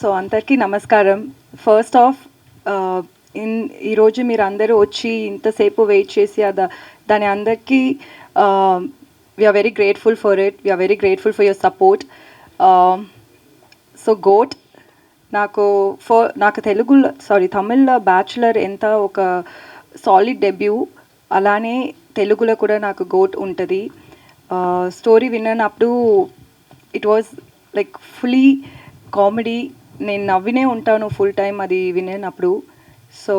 So అందరికీ నమస్కారం. First of ఈరోజు మీరు అందరూ వచ్చి ఇంతసేపు వెయిట్ చేసి దాని అందరికీ we're very grateful for it. We're very grateful for your support. So got నాకు తమిళ్లో బ్యాచులర్ ఎంత ఒక సాలిడ్ డెబ్యూ, అలానే తెలుగులో కూడా నాకు గోట్ ఉంటుంది. స్టోరీ విన్నప్పుడు it was like fully comedy. నేను నవ్వినే ఉంటాను ఫుల్ టైం అది వినేటప్పుడు. సో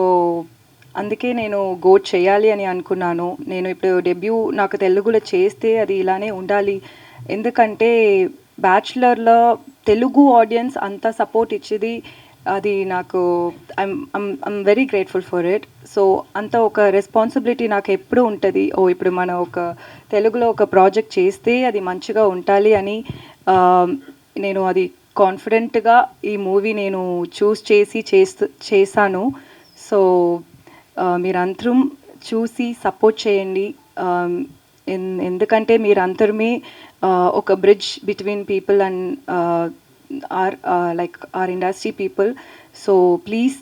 అందుకే నేను గోట్ చేయాలి అని అనుకున్నాను. నేను ఇప్పుడు డెబ్యూ నాకు తెలుగులో చేస్తే అది ఇలానే ఉండాలి. ఎందుకంటే బ్యాచులర్లో తెలుగు ఆడియన్స్ అంత సపోర్ట్ ఇచ్చేది, అది నాకు I'm very grateful for it. So అంత ఒక రెస్పాన్సిబిలిటీ నాకు ఎప్పుడు ఉంటుంది. ఇప్పుడు మనం ఒక తెలుగులో ఒక ప్రాజెక్ట్ చేస్తే అది మంచిగా ఉండాలి అని నేను అది కాన్ఫిడెంట్గా ఈ మూవీ నేను చూస్ చేశాను. సో మీరందరం చూసి సపోర్ట్ చేయండి. ఎందుకంటే మీరందరమే ఒక bridge between people and our industry people. So please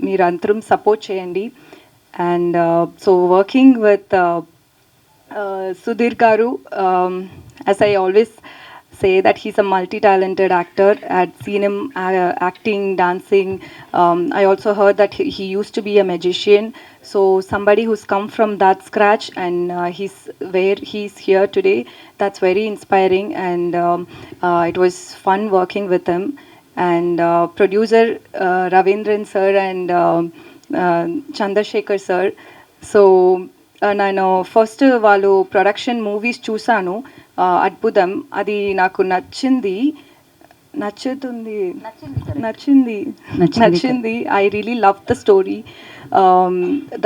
మీరందరం సపోర్ట్ చేయండి. And so working with Sudhir garu, as I always say that he's a multi-talented actor. I'd seen him acting, dancing. I also heard that he used to be a magician. So somebody who's come from that scratch and he's where he's here today, that's very inspiring. And it was fun working with him. And producer Ravindran sir and Chandrasekhar sir. So నేను first వాళ్ళు production movies చూశాను, అద్భుతం. అది నాకు నచ్చింది. I really love the story,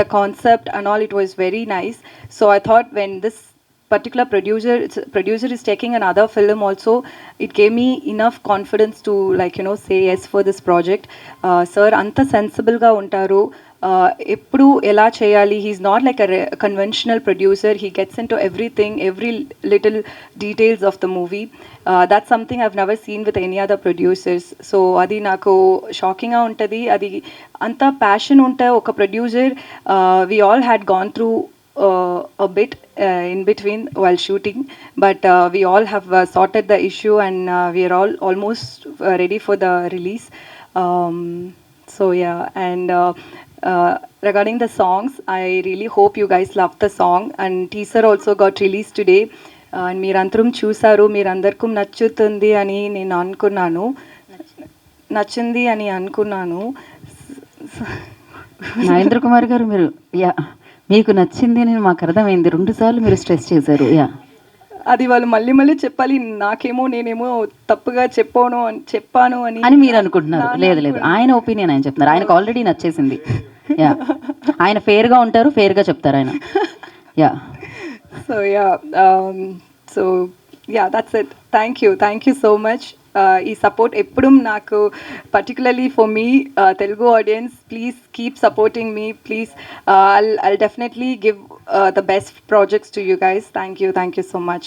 the concept and all. It was very nice. So I thought when this particular producer is taking another film also, it gave me enough confidence to say yes for this project. Sir anta sensible ga untaru, eppudu ela cheyali. He's not like a conventional producer. He gets into everything, every little details of the movie. That's something I've never seen with any other producers. So adi naku shocking ga untadi. Adi anta passion unta oka producer. We all had gone through a bit in between while shooting, but we all have sorted the issue, and we are all almost ready for the release. So yeah, and regarding the songs, I really hope you guys love the song. And teaser also got released today, and మీరందరం చూసారు. మీరందరికీ నచ్చుతుంది అని నేను అనుకున్నాను, నచ్చింది అని అనుకున్నాను. నాగేంద్ర కుమార్ గారు, మీరు మీకు నచ్చింది అని మాకు అర్థమైంది. 2 సార్లు మీరు స్ట్రెస్ చేశారు. అది వాళ్ళు మళ్ళీ మళ్ళీ చెప్పాలి, నేనేమో తప్పుగా చెప్పాను అని మీరు అనుకుంటున్నారు. లేదు, ఆయన ఒపీనియన్ ఆయన చెప్తున్నారు. ఆయనకు ఆల్రెడీ నచ్చేసింది. ఆయన ఫేర్గా ఉంటారు, ఫేర్గా చెప్తారు ఆయన. So that's it. Thank you so much. ఈ సపోర్ట్ ఎప్పుడు నాకు, particularly for me Telugu audience, please keep supporting me. Please, I'll definitely give the best projects to you guys. Thank you so much.